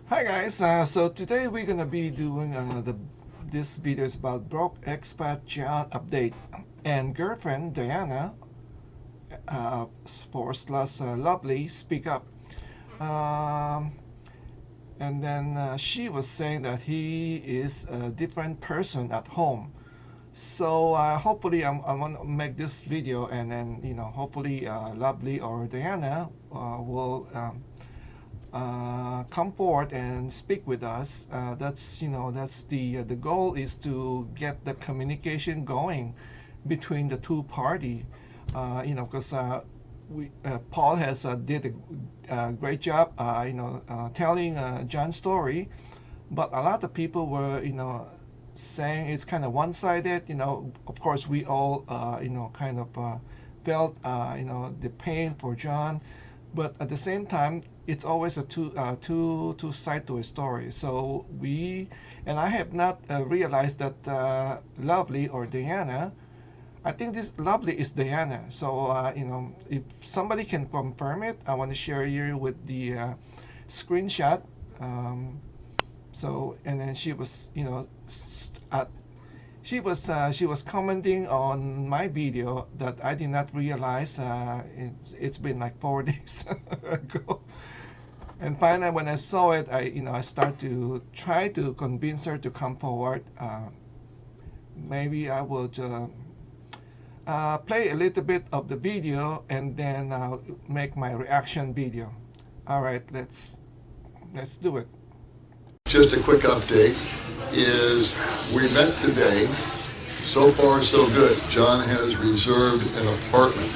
Hi guys, so today we're gonna be doing this video is about broke expat John update and girlfriend Diana for slash lovely speak up. Um, and then she was saying that he is a different person at home. So hopefully I want to make this video and then hopefully lovely or Diana will come forward and speak with us. That's the goal is to get the communication going between the two party. Because we Paul has did a great job, telling John's story, but a lot of people were saying it's kind of one-sided. Of course we all kind of felt the pain for John, but at the same time it's always a two side to a story. So we and I have not realized that Lovely or Diana, I think this Lovely is Diana. So if somebody can confirm it, I want to share here with the screenshot. And then she was she was commenting on my video that I did not realize it's been like 4 days ago. And finally, when I saw it, I start to try to convince her to come forward. Maybe I will play a little bit of the video and then I'll make my reaction video. All right, let's do it. Just a quick update is we met today. So far, so good. John has reserved an apartment,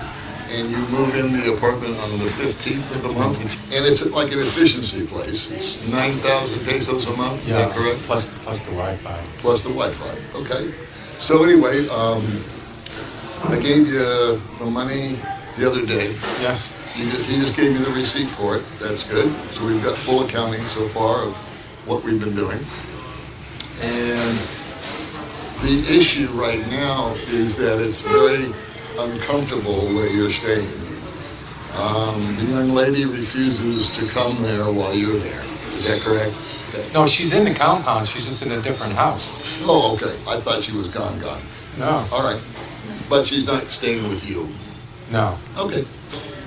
and you move in the apartment on the 15th of the month. And it's like an efficiency place. It's 9,000 pesos a month, is that correct? Plus the Wi-Fi. Plus the Wi-Fi, okay. So anyway, I gave you the money the other day. Yes. He just gave me the receipt for it. That's good. So we've got full accounting so far of what we've been doing. And the issue right now is that it's very uncomfortable where you're staying. The young lady refuses to come there while you're there. Is that correct? Okay. No, she's in the compound. She's just in a different house. Oh, okay. I thought she was gone. No. All right. But she's not staying with you. No. Okay.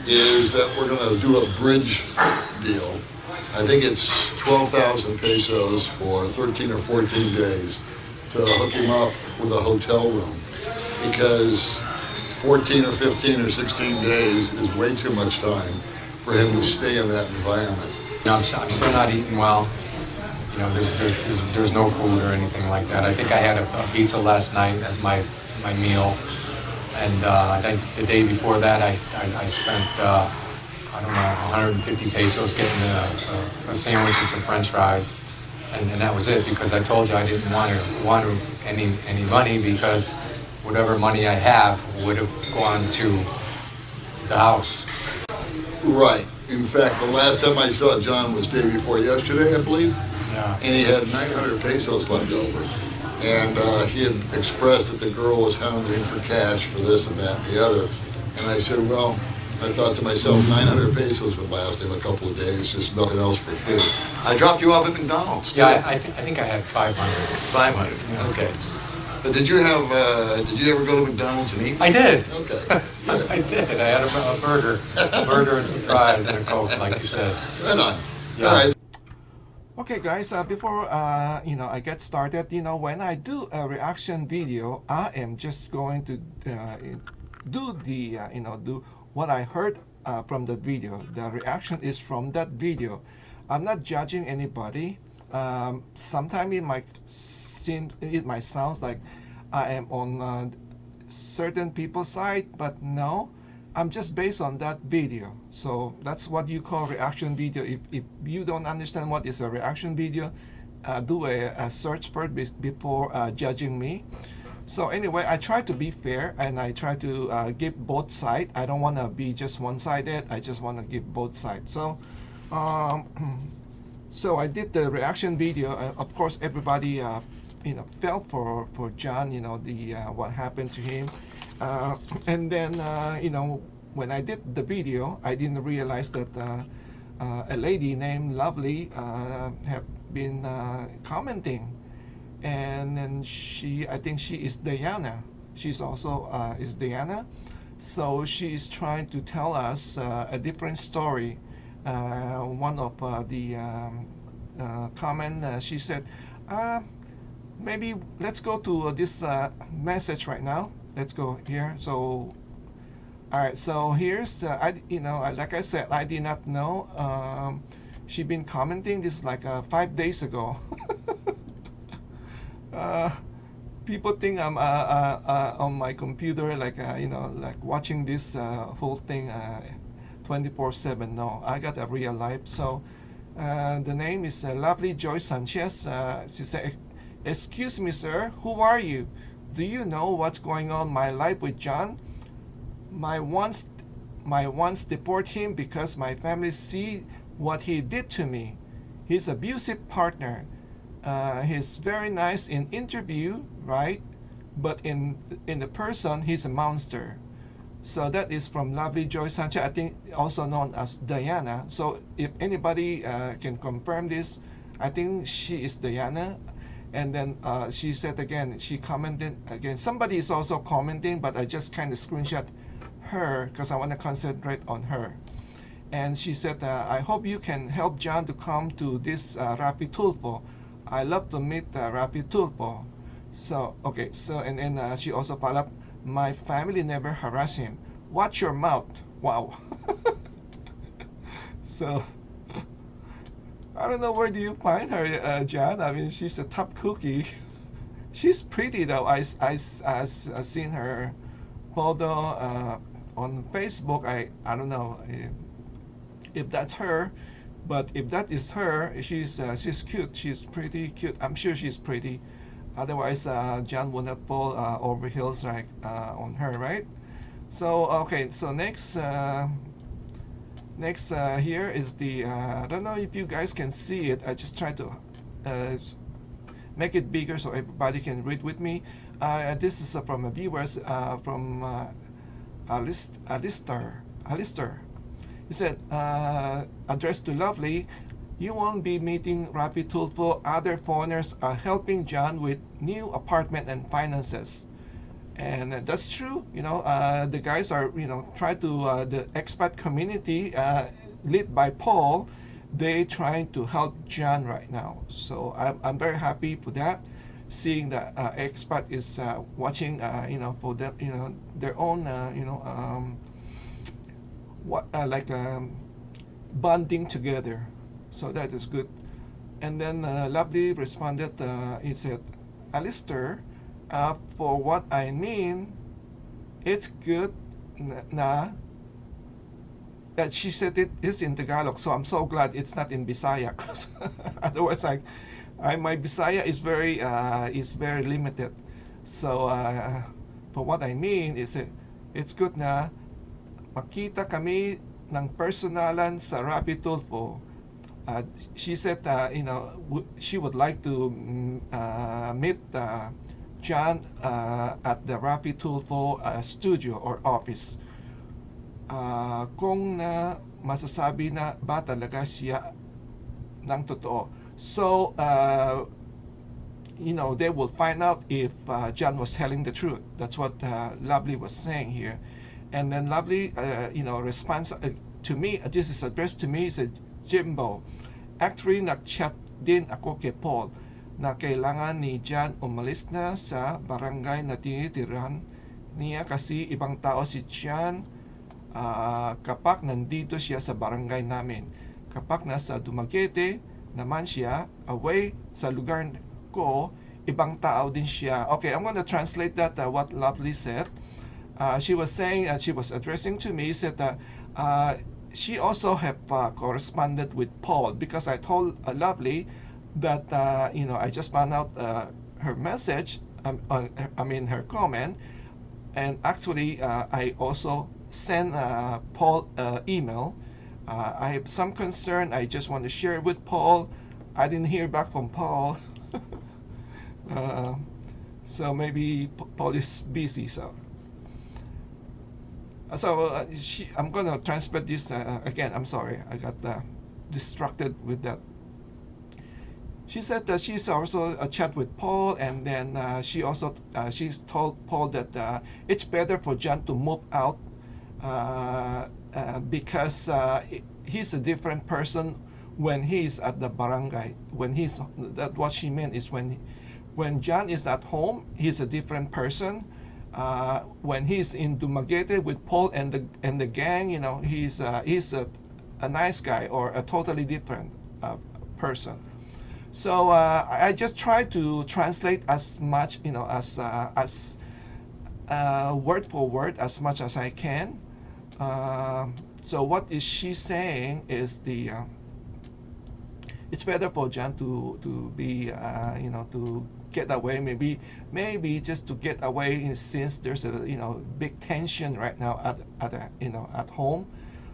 Is that we're going to do a bridge deal. I think it's 12,000 pesos for 13 or 14 days to hook him up with a hotel room, because 14 or 15 or 16 days is way too much time for him to stay in that environment. No, I'm still not eating well. There's no food or anything like that. I think I had a pizza last night as my meal, and I think the day before that I spent I don't know, 150 pesos getting a sandwich and some French fries, and that was it, because I told you I didn't want any money, because whatever money I have would have gone to the house. Right. In fact, the last time I saw John was day before yesterday, I believe. Yeah. And he had 900 pesos left over. And he had expressed that the girl was hounding for cash for this and that and the other. And I said, well, I thought to myself, 900 pesos would last him a couple of days, just nothing else for food. I dropped you off at McDonald's, too. Yeah, I think I had 500. 500, Yeah. okay. But did you ever go to McDonald's and eat? I did. Okay. I did. I had a burger and some fries and a Coke, like you said. Right on. Yeah. All right. Okay guys, before I get started, when I do a reaction video, I am just going to do the do what I heard from the video. The reaction is from that video. I'm not judging anybody. Sometimes it might sound like I am on certain people's side, but no, I'm just based on that video. So that's what you call reaction video. If you don't understand what is a reaction video, do a search for it before judging me. So anyway, I try to be fair and I try to give both sides. I don't want to be just one-sided. I just want to give both sides. So so I did the reaction video. Of course, everybody felt for John, the what happened to him. And then when I did the video, I didn't realize that a lady named Lovely have been commenting, and then I think she is Diana. She's also is Diana. So she's trying to tell us a different story. One of the comment, she said, uh, maybe let's go to this message right now. Let's go here. So all right, so here's the, like I said, I did not know. She been commenting this like 5 days ago. uh, People think I'm on my computer, like like watching this whole thing 24/7. No, I got a real life. So the name is Lovely Joy Sanchez. She said, "Excuse me, sir. Who are you? Do you know what's going on my life with John? My once deport him because my family see what he did to me. He's abusive partner. He's very nice in interview, right? But in the person, he's a monster." So that is from Lovely Joy Sanchez, I think also known as Diana. So if anybody can confirm this, I think she is Diana. And then she said again, she commented again. Somebody is also commenting, but I just kind of screenshot her because I want to concentrate on her. And she said, "I hope you can help John to come to this Rapi Tulpo. I love to meet Rapi Tulpo." So, okay, so, and then she also followed up, "My family never harass him. Watch your mouth." Wow. So, I don't know where do you find her, John. I mean, she's a top cookie. She's pretty though. I seen her photo on Facebook. I don't know if that's her, but if that is her, she's cute. She's pretty cute. I'm sure she's pretty. Otherwise, John will not fall over heels like on her, right? So okay. So next. Next here is the I don't know if you guys can see it. I just try to make it bigger so everybody can read with me. This is from a viewers from Alistair. He said, addressed to Lovely, "You won't be meeting Rapi Tulfo. Other foreigners are helping John with new apartment and finances." And that's true. The guys are, try to, the expat community led by Paul, they trying to help John right now. So I'm very happy for that, seeing that expat is watching, for them, their own, bonding together. So that is good. And then Lovely responded, he said, "Alistair, for what I mean, it's good na." That she said it is in Tagalog, so I'm so glad it's not in Bisaya, because otherwise, my Bisaya is very limited. So for what I mean is it's good na makita kami ng personalan sa Rapi Tulfo. She said, she would like to meet John at the Rapi Tulfo studio or office. Kung na masasabi na ba talaga siya ng totoo. So, they will find out if John was telling the truth. That's what Lovely was saying here. And then Lovely, responds to me, this is addressed to me, said, "Jimbo, actually nag-chat din ako kay Paul na kailangan ni John umalis na sa barangay na tinitirahan niya kasi ibang tao si John kapag nandito siya sa barangay namin. Kapag nasa Dumaguete naman siya, away sa lugar ko, ibang tao din siya." Okay, I'm going to translate that what Lovely said. She was saying, she was addressing to me, said that she also have corresponded with Paul, because I told Lovely that I just found out her message, her comment, and actually I also sent Paul email. I have some concern. I just want to share it with Paul. I didn't hear back from Paul, so maybe Paul is busy. So I'm gonna transfer this again. I'm sorry, I got distracted with that. She said that she's also a chat with Paul, and then she's told Paul that it's better for John to move out because he's a different person when he's at the barangay. When he's that what she meant is when John is at home, he's a different person. When he's in Dumaguete with Paul and the gang, he's a nice guy or a totally different person. So I just try to translate as much, as word for word as much as I can. So what is she saying is it's better for John to be to get away, maybe just to get away since there's a big tension right now at home.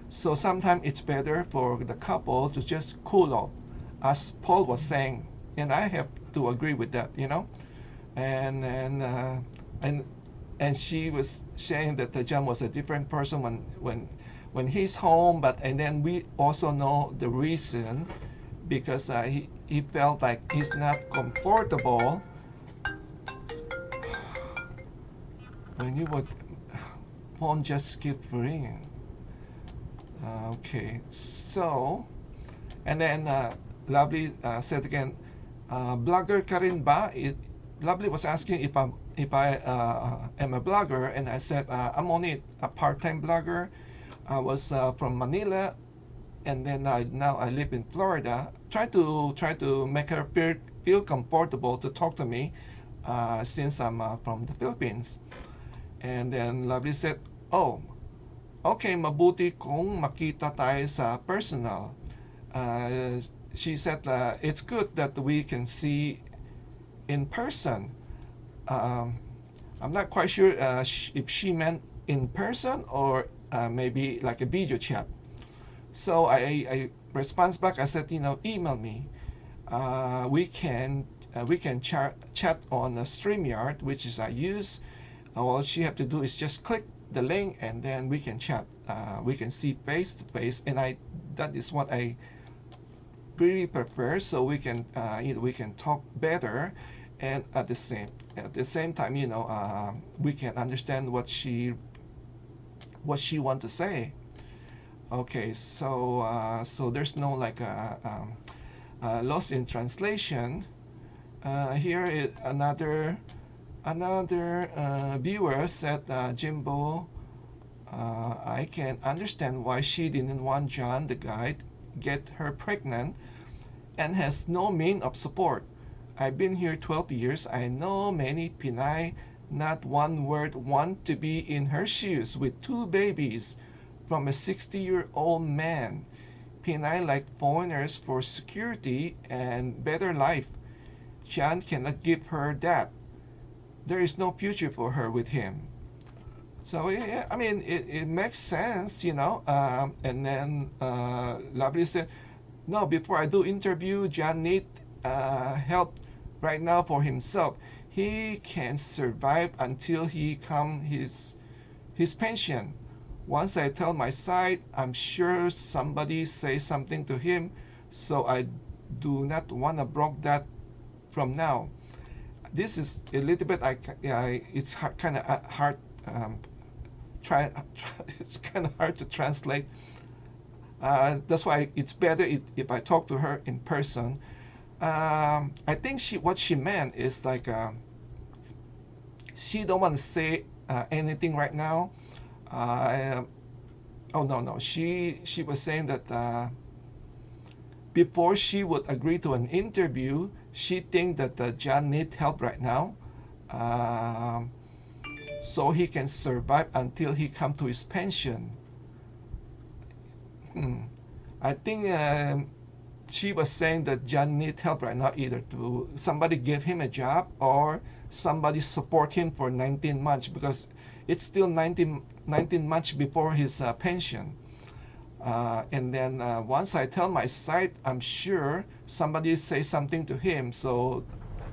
So sometimes it's better for the couple to just cool off, as Paul was saying, and I have to agree with that, and and she was saying that the John was a different person when he's home, and then we also know the reason because he felt like he's not comfortable when he would phone just keep ringing. Okay, so and then Lovely said again, blogger Karin ba? Lovely was asking if I am a blogger, and I said I'm only a part-time blogger. I was from Manila, and then now I live in Florida. Try to make her feel comfortable to talk to me since I'm from the Philippines. And then Lovely said, "Oh, okay, mabuti kung makita tayo sa personal." She said it's good that we can see in person. I'm not quite sure if she meant in person or maybe like a video chat. So I response back. I said, email me. We can chat on a StreamYard, which is I use. All she have to do is just click the link, and then we can chat. We can see face to face, and that is what I really prefer. So we can talk better, and at the same time, we can understand what she want to say. Okay, so there's no like loss in translation. Here is another viewer said, Jimbo, I can understand why she didn't want John the guy get her pregnant and has no mean of support. I've been here 12 years. I know many Pinay, not one word, want to be in her shoes with 2 babies from a 60-year-old man. Pinay like foreigners for security and better life. John cannot give her that. There is no future for her with him. So yeah, I mean, it makes sense, and then Lovely said, no, before I do interview, John need help right now for himself. He can survive until he come his pension. Once I tell my side, I'm sure somebody say something to him, so I do not want to block that from now. This is a little bit, it's kind of hard, it's kind of hard to translate. That's why it's better if I talk to her in person. I think what she meant is like she don't want to say anything right now. Oh no, she was saying that before she would agree to an interview, she think that John need help right now, so he can survive until he come to his pension. I think she was saying that John need help right now, either to somebody give him a job or somebody support him for 19 months, because it's still 19 months before his pension. And then once I tell my side, I'm sure somebody say something to him, so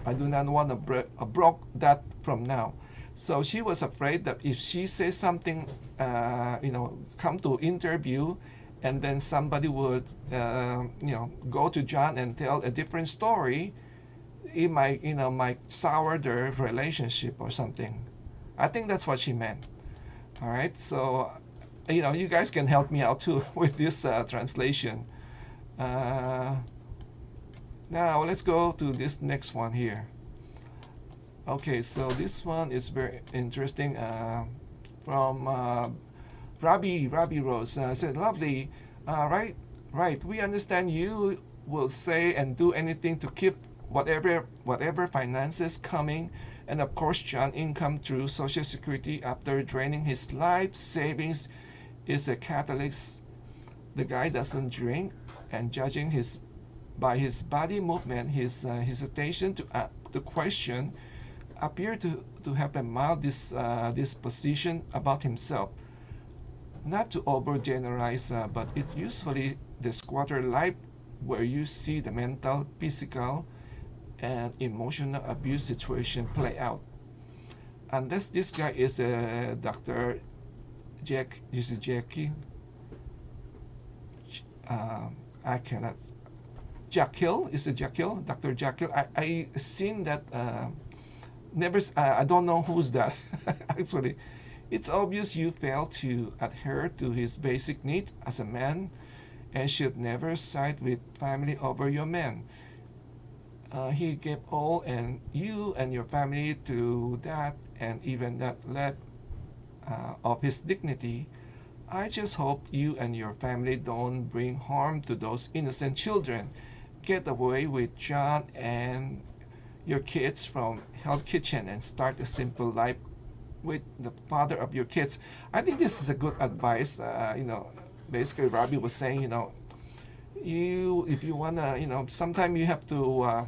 I do not want to block that from now. So she was afraid that if she says something, come to interview, and then somebody would go to John and tell a different story, it might might sour their relationship or something. I think that's what she meant. All right, so you guys can help me out too with this translation. uh, Now let's go to this next one here. Okay, so this one is very interesting, from Robbie Rose. Said, lovely. Right. We understand you will say and do anything to keep whatever finances coming, and of course, John income through Social Security after draining his life savings is a Catholic. The guy doesn't drink, and judging his by his body movement, his hesitation to question appear to have a mild disposition about himself. Not to overgeneralize, but it usually the squatter life where you see the mental, physical, and emotional abuse situation play out. Unless this guy is a Dr. Jackie, I cannot. Jekyll is a Jekyll, Dr. Jekyll. I seen that. Never. I don't know who's that. Actually, it's obvious you fail to adhere to his basic needs as a man, and should never side with family over your man. He gave all and you and your family to that, and even that led of his dignity. I just hope you and your family don't bring harm to those innocent children. Get away with John and your kids from Hell Kitchen and start a simple life with the father of your kids. I think this is a good advice. Basically, Robbie was saying, if you wanna, sometimes you have to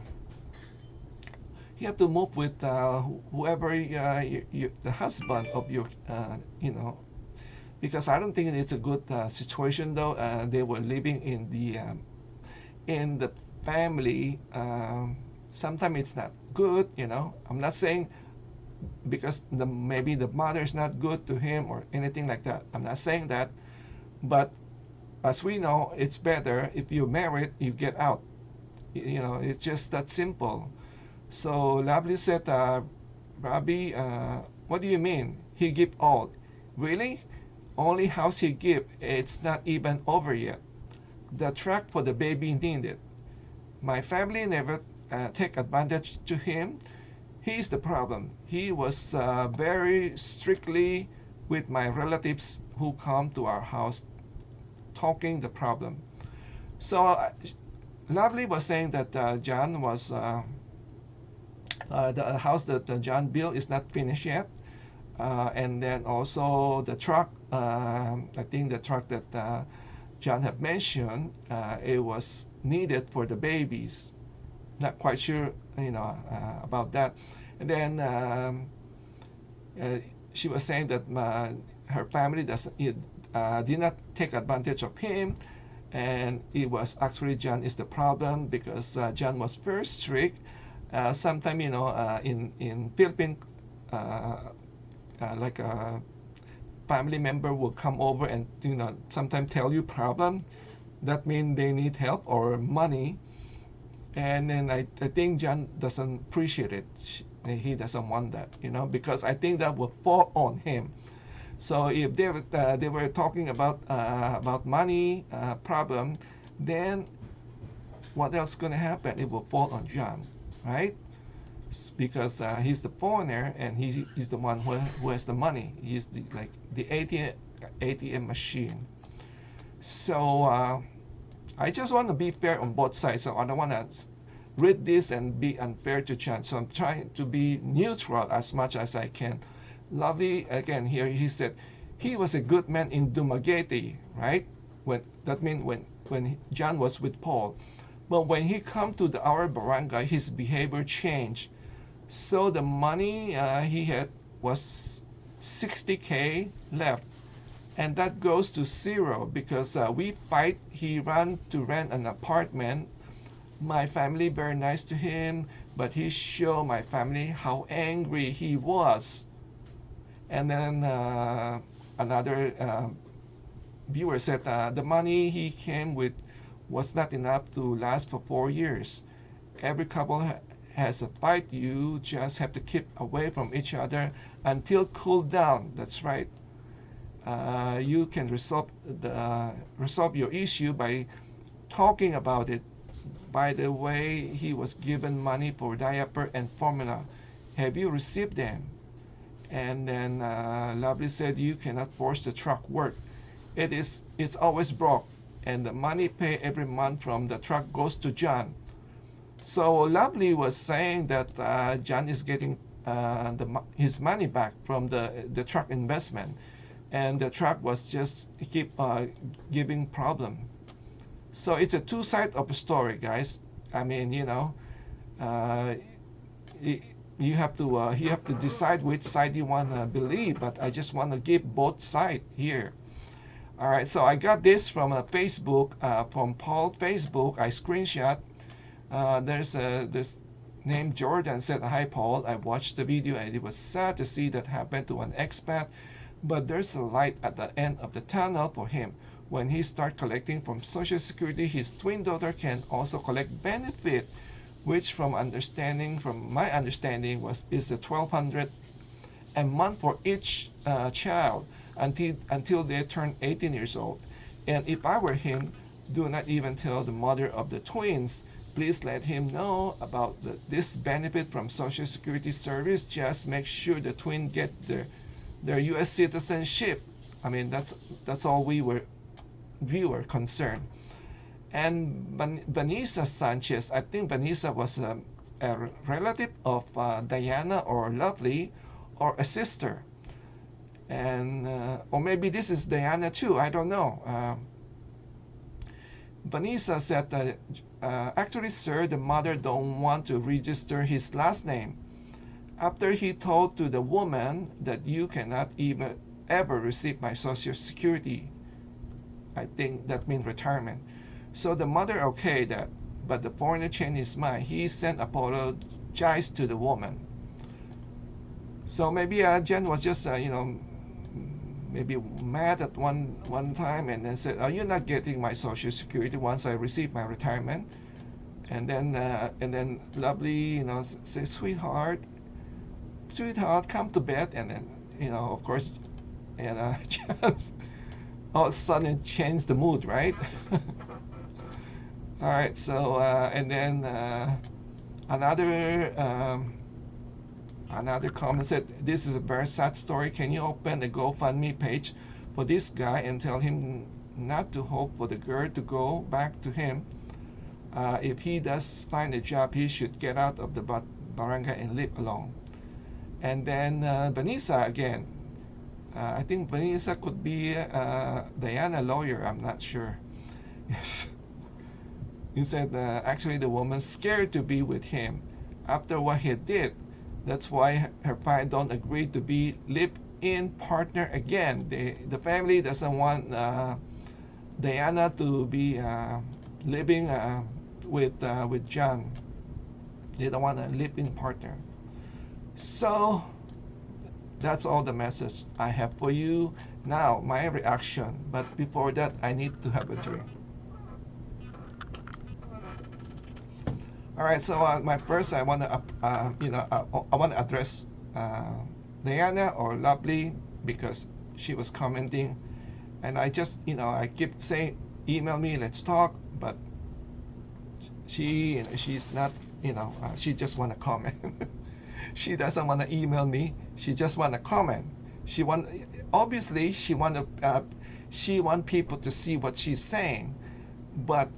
move with whoever the husband of your, because I don't think it's a good situation though. They were living in the family. Sometimes it's not good. I'm not saying because maybe the mother is not good to him or anything like that. I'm not saying that, but as we know, it's better if you marry, you get out. It's just that simple. So Lovely said, Robbie, what do you mean? He give all? Really? Only house he give. It's not even over yet. The truck for the baby needed. My family never take advantage to him. He's the problem. He was very strictly with my relatives who come to our house talking the problem. So Lovely was saying that John was the house that John built is not finished yet, and then also the truck. I think the truck that John had mentioned, it was needed for the babies. Not quite sure, about that. And then she was saying that her family did not take advantage of him, and it was actually John is the problem because John was very strict. Sometimes in Philippines, like a family member will come over and sometimes tell you problem. That means they need help or money, and then I think John doesn't appreciate it. He doesn't want that, because I think that will fall on him. So if they were talking about money problem, then what else gonna happen? It will fall on John, right? Because he's the foreigner and he's the one who has the money. He's the ATM machine. So I just want to be fair on both sides. So I don't want to read this and be unfair to John. So I'm trying to be neutral as much as I can. Lovely again here. He said he was a good man in Dumaguete, right? That means when John was with Paul, but when he come to our barangay, his behavior changed. So the money he had was 60K left, and that goes to zero because we fight. He ran to rent an apartment. My family very nice to him, but he showed my family how angry he was. And then another viewer said the money he came with was not enough to last for 4 years. Every couple has a fight. You just have to keep away from each other until cool down. That's right. You can resolve your issue by talking about it. By the way, he was given money for diaper and formula. Have you received them? And then Lovely said, you cannot force the truck work. It's always broke, and the money paid every month from the truck goes to John. So Lovely was saying that John is getting his money back from the truck investment, and the truck was just keep giving problem. So it's a two side of a story, guys. I mean, uh, you have to decide which side you want to believe. But I just want to give both sides here. All right. So I got this from Facebook, from Paul Facebook. I screenshot. There's this named Jordan said, "Hi Paul, I watched the video and it was sad to see that happen to an expat, but there's a light at the end of the tunnel for him. When he start collecting from Social Security, his twin daughter can also collect benefit, which from my understanding is a 1,200 a month for each child until they turn 18 years old. And if I were him, do not even tell the mother of the twins. Please let him know about this benefit from Social Security service. Just make sure the twin get their U.S. citizenship." I mean, that's all we were concerned. And Vanessa Sanchez, I think Vanessa was a relative of Diana or Lovely, or a sister, and or maybe this is Diana too. I don't know. Vanessa said that actually, sir, the mother don't want to register his last name. After he told to the woman that you cannot even ever receive my Social Security, I think that means retirement. So the mother okayed that, but the foreigner changed his mind. He sent apologize to the woman. So maybe Jen was just maybe mad at one time and then said, "Oh, you're not getting my Social Security once I receive my retirement." And then Lovely, say, sweetheart, come to bed." And then of course, just all of a sudden change the mood, right? All right. So and then another comment said, "This is a very sad story. Can you open a GoFundMe page for this guy and tell him not to hope for the girl to go back to him? If he does find a job, he should get out of the barangay and live alone." And then Vanessa again. I think Vanessa could be Diana lawyer. I'm not sure. You said actually the woman's scared to be with him after what he did. That's why her parents don't agree to be live-in partner again. The family doesn't want Diana to be living with John. They don't want a live-in partner. So that's all the message I have for you. Now, my reaction. But before that, I need to have a drink. All right. So my first, I want to, I want to address Diana or Lovely because she was commenting, and I just, I keep saying, email me, let's talk. But she's not, she just want to comment. She doesn't want to email me. She just want to comment. Obviously she want people to see what she's saying, but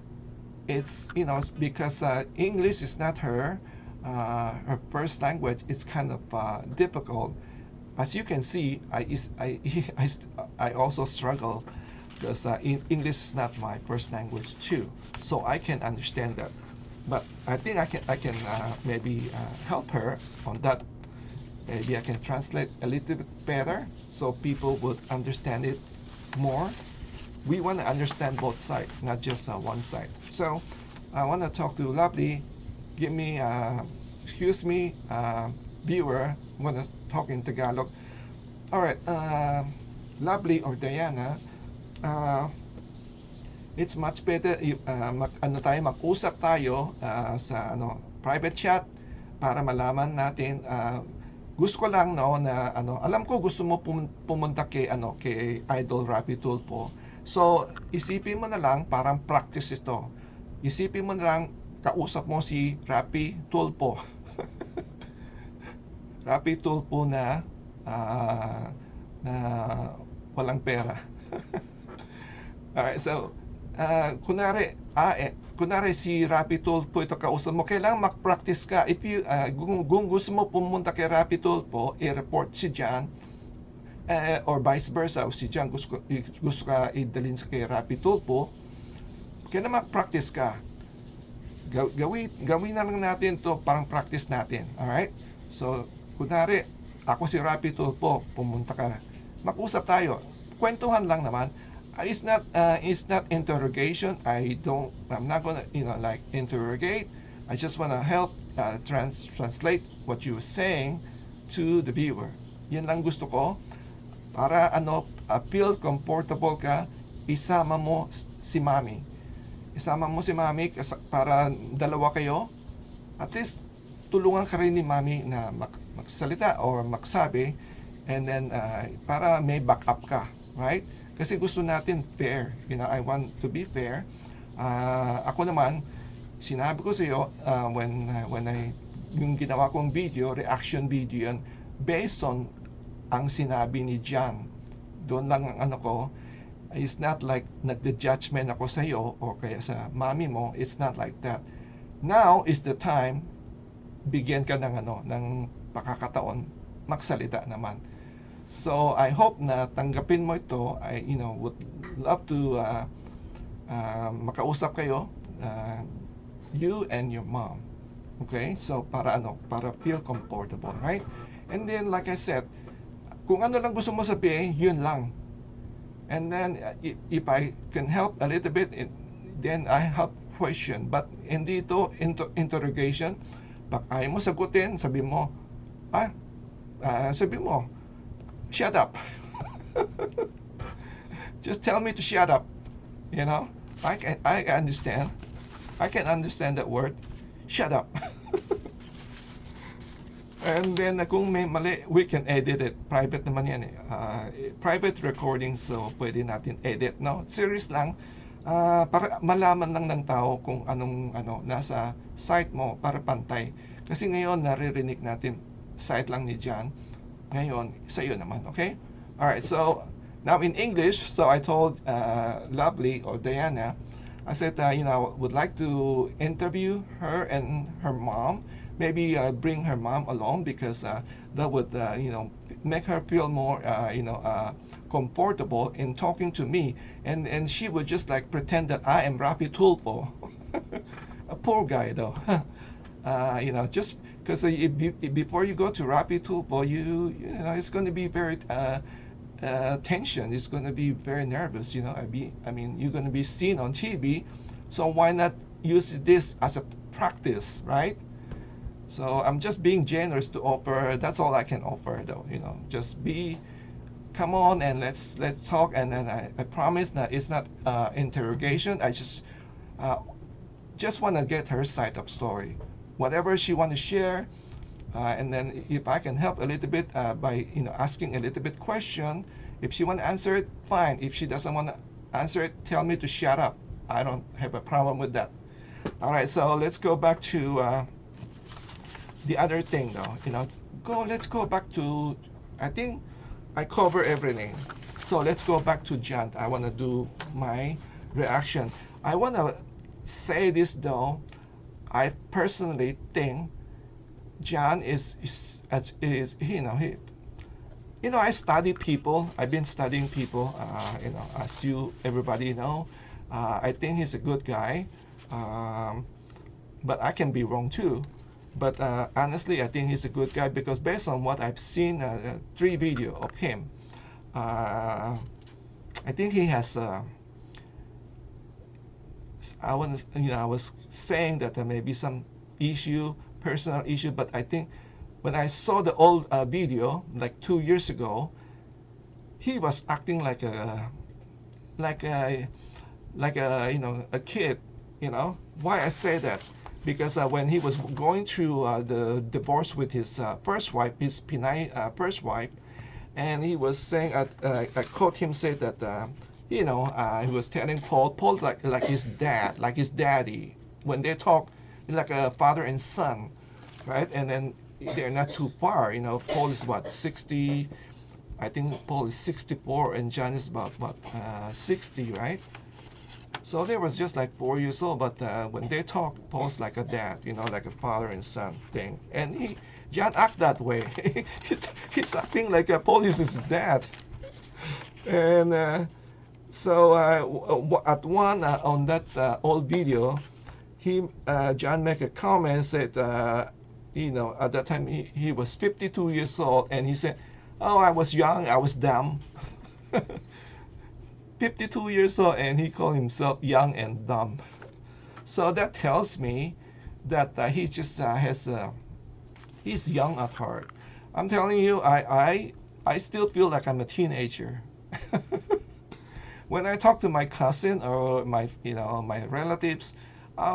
it's because English is not her first language. It's kind of difficult. As you can see, I also struggle because English is not my first language too. So I can understand that. But I think I can maybe help her on that. Maybe I can translate a little bit better so people would understand it more. We want to understand both sides, not just one side. So I want to talk to Lovely. Give me, excuse me, viewer. I'm going to talk in Tagalog. All right, Lovely or Diana, uh, it's much better if mag-usap tayo sa private chat para malaman natin. Gusto ko lang na alam ko gusto mo pumunta kay Idol Rapi Tulfo. So isipin mo na lang parang practice ito. Isipin mo na lang kausap mo si Rapi Tulfo. Rapi Tulfo na na walang pera. Alright, so kunwari si Rapi Tulfo ito kausap mo, kailangan mag-practice ka. If you, kung gusto mo pumunta kay Rapi Tulfo, i-report si John, or vice versa, o si John gusto ka idalhin sa kay Rapi Tulfo, kailangan mag-practice ka. Gawin na lang natin to, parang practice natin. Alright? So, kunwari, ako si Rapi Tulfo, pumunta ka, mag-usap tayo. Kwentuhan lang naman. It's not interrogation. I'm not gonna like interrogate. I just wanna help translate what you were saying to the viewer. Yan lang gusto ko para feel comfortable ka. Isama mo si Mami para dalawa kayo. At least tulungan ka rin ni Mami na magsalita or magsabi, and then para may backup ka, right? Kasi gusto natin fair. I want to be fair. Ako naman, sinabi ko sa iyo when yung ginawa kong video, reaction video yan, based on ang sinabi ni John. Doon lang ang ko, it's not like nagde-judgment ako sa iyo o kaya sa mami mo. It's not like that. Now is the time, bigyan ka ng pakakataon, magsalita naman. So I hope na tanggapin mo ito. I would love to makausap kayo, you and your mom. Okay? So para feel comfortable, right? And then like I said, kung ano lang gusto mo sabihin, yun lang. And then if I can help a little bit, then I help question. But hindi ito interrogation. Pag ayaw mo sagutin, sabi mo, shut up. Just tell me to shut up. I understand. I can understand that word. Shut up. And then kung may mali, we can edit it. Private naman yan eh. Private recording, so pwede natin edit. No? Serious lang. Para malaman lang ng tao kung anong nasa site mo para pantay. Kasi ngayon naririnig natin site lang ni John. Ngayon, sa iyo naman, okay? Alright, so now in English, so I told Lovely or Diana, I said, would like to interview her and her mom. Maybe bring her mom along because that would, make her feel more, comfortable in talking to me. And she would just like pretend that I am Rapi Tulfo. A poor guy though. Just because before you go to Rapi Tulfo, it's going to be very tension. It's going to be very nervous. You're going to be seen on TV, so why not use this as a practice, right? So I'm just being generous to offer. That's all I can offer, though. Just come on and let's talk. And then I promise that it's not interrogation. I just want to get her side of story. Whatever she want to share, and then if I can help a little bit by asking a little bit question, if she want to answer it, fine. If she doesn't want to answer it, tell me to shut up. I don't have a problem with that. All right, so let's go back to the other thing, though. Let's go back to. I think I cover everything. So let's go back to John. I want to do my reaction. I want to say this though. I personally think John is I study people. I've been studying people. As everybody know, I think he's a good guy, but I can be wrong too. But honestly, I think he's a good guy because based on what I've seen, 3 video of him, I think he has. I was saying that there may be some personal issue, but I think when I saw the old video like 2 years ago, he was acting like like a a kid. Why I say that? Because when he was going through the divorce with his first wife, his Pinay first wife, and he was saying, I quote him say that, he was telling Paul's like his dad, like his daddy. When they talk, like a father and son, right? And then they're not too far. Paul is about 60. I think Paul is 64, and John is about what 60, right? So they was just like 4 years old, but when they talk, Paul's like a dad, like a father and son thing. And John act that way. he's acting like Paul is his dad. And so at one on that old video, John make a comment, said, at that time he was 52 years old, and he said, "Oh, I was young, I was dumb." 52 years old, and he called himself young and dumb. So that tells me that he just he's young at heart. I'm telling you, I still feel like I'm a teenager. When I talk to my cousin or my relatives,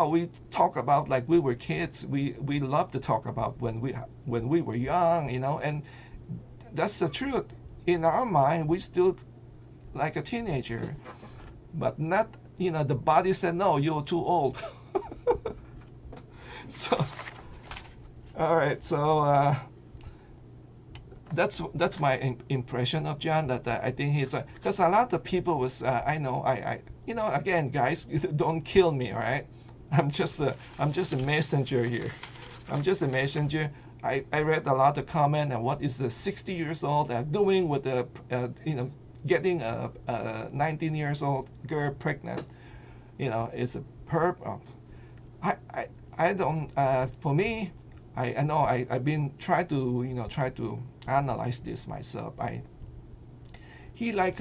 we talk about like we were kids. We love to talk about when we were young, and that's the truth. In our mind, we still like a teenager, but not, the body said, no, you're too old. So, all right, so that's my impression of John. That I think he's because a lot of people was I know I again, guys, don't kill me, all right? I'm just a messenger here. I'm just a messenger. I read a lot of comment and what is the 60 years old doing with the getting a 19 years old girl pregnant. It's a perp. I don't. For me, I know I've been trying to analyze this myself. He like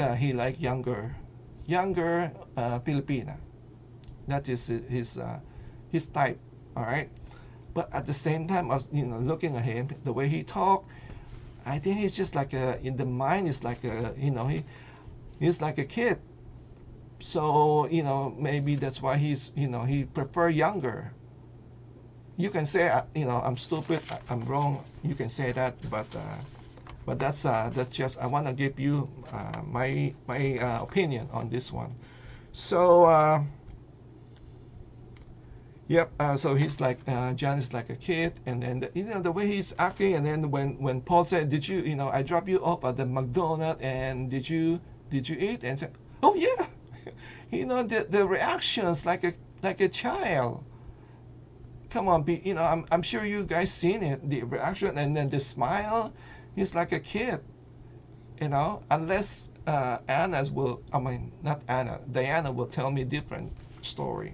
younger Filipina. That is his type. All right. But at the same time, I was looking at him, the way he talk, I think he's just like in the mind is like he's like a kid. So maybe that's why he prefer younger. You can say I'm stupid, I'm wrong. You can say that, but that's just I want to give you my opinion on this one. So. Yep. So he's like John is like a kid, and then the way he's acting, and then when Paul said, "Did you I dropped you off at the McDonald's, and did you eat?" and said, "Oh yeah," the reactions like a child. Come on, I'm sure you guys seen it, the reaction, and then the smile. He's like a kid, unless not Anna, Diana will tell me different story.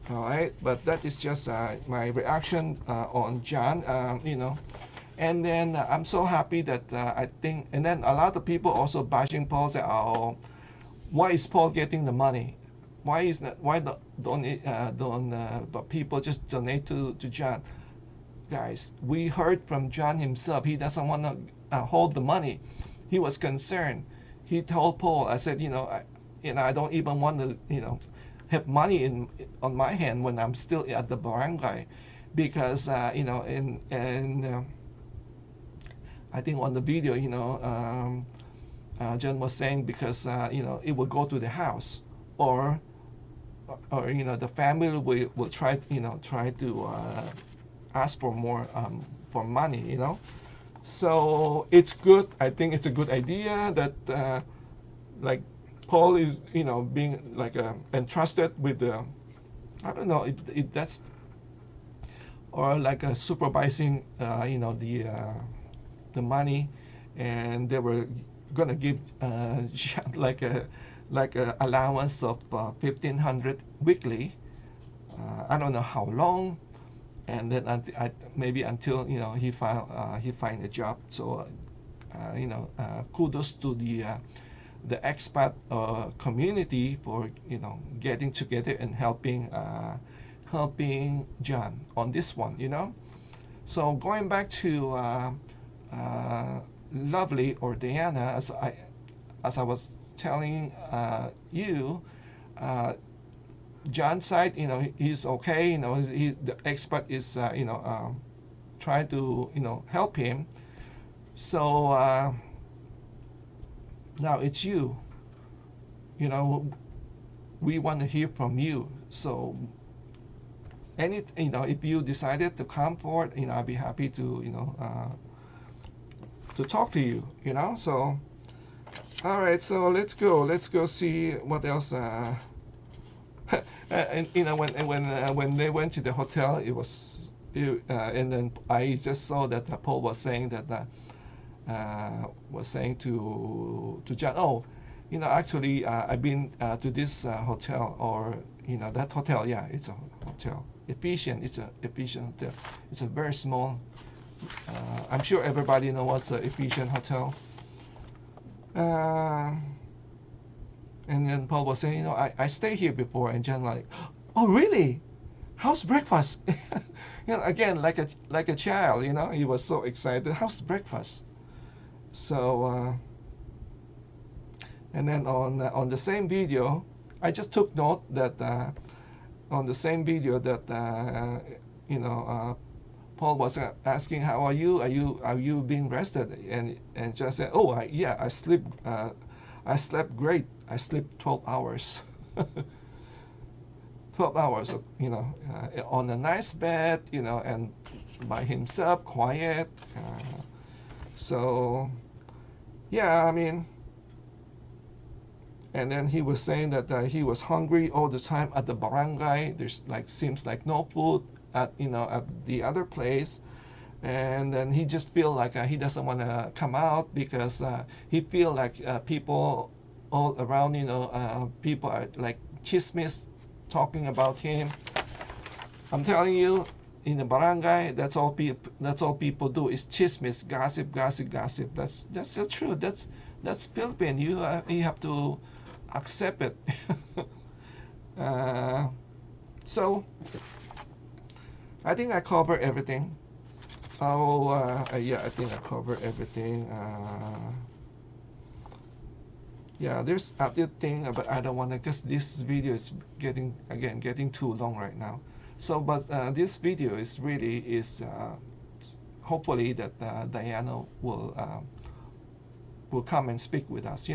All right, but that is just my reaction on John, and then I'm so happy that I think, and then a lot of people also bashing Paul, say, "Oh, why is Paul getting the money? Why don't but people just donate to John?" Guys, we heard from John himself. He doesn't want to hold the money. He was concerned. He told Paul, "I said, I don't even want to, have money on my hand when I'm still at the barangay, because and I think on the video, John was saying because it will go to the house, or the family will try to ask for more for money, So it's good. I think it's a good idea that like Paul is, being like entrusted with the, I don't know if that's, or like supervising, the money, and they were gonna give like a allowance of 1,500 weekly. I don't know how long, and then maybe until he find a job. So kudos to the expat community for getting together and helping John on this one. So going back to Lovely or Diana, as I was telling you, John's side, he's okay. The expert is, trying to, help him. So now it's you. We want to hear from you. So if you decided to come forward, I'll be happy to talk to you. So all right, so let's go see what else. And when they went to the hotel, and then I just saw that Paul was saying that was saying to John, oh, actually I've been to this hotel, or that hotel. Yeah, it's a hotel. It's a Ephesian hotel. It's a very small. I'm sure everybody knows what's the Ephesian hotel. And then Paul was saying, I stayed here before, and John like, oh really? How's breakfast? Again, like a child, he was so excited. How's breakfast? So, and then on the same video, I just took note that on the same video that Paul was asking, how are you? Are you being rested? And John said, oh I slept great. I slept 12 hours. 12 hours, on a nice bed, and by himself, quiet. So, yeah, I mean, and then he was saying that he was hungry all the time at the barangay. There's seems like no food at the other place, and then he just feel like he doesn't want to come out because he feel like people all around, people are like chismis talking about him. I'm telling you, in the barangay, that's all people do is chismis, gossip. That's the truth. That's Philippine. You have to accept it. So I think I covered everything. Yeah, I think I covered everything. Yeah, there's other thing, but I don't want to, because this video is getting too long right now. So, but this video is hopefully that Diana will come and speak with us.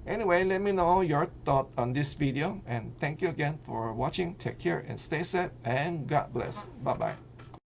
Anyway, let me know your thought on this video, and thank you again for watching. Take care and stay safe, and God bless. Bye bye.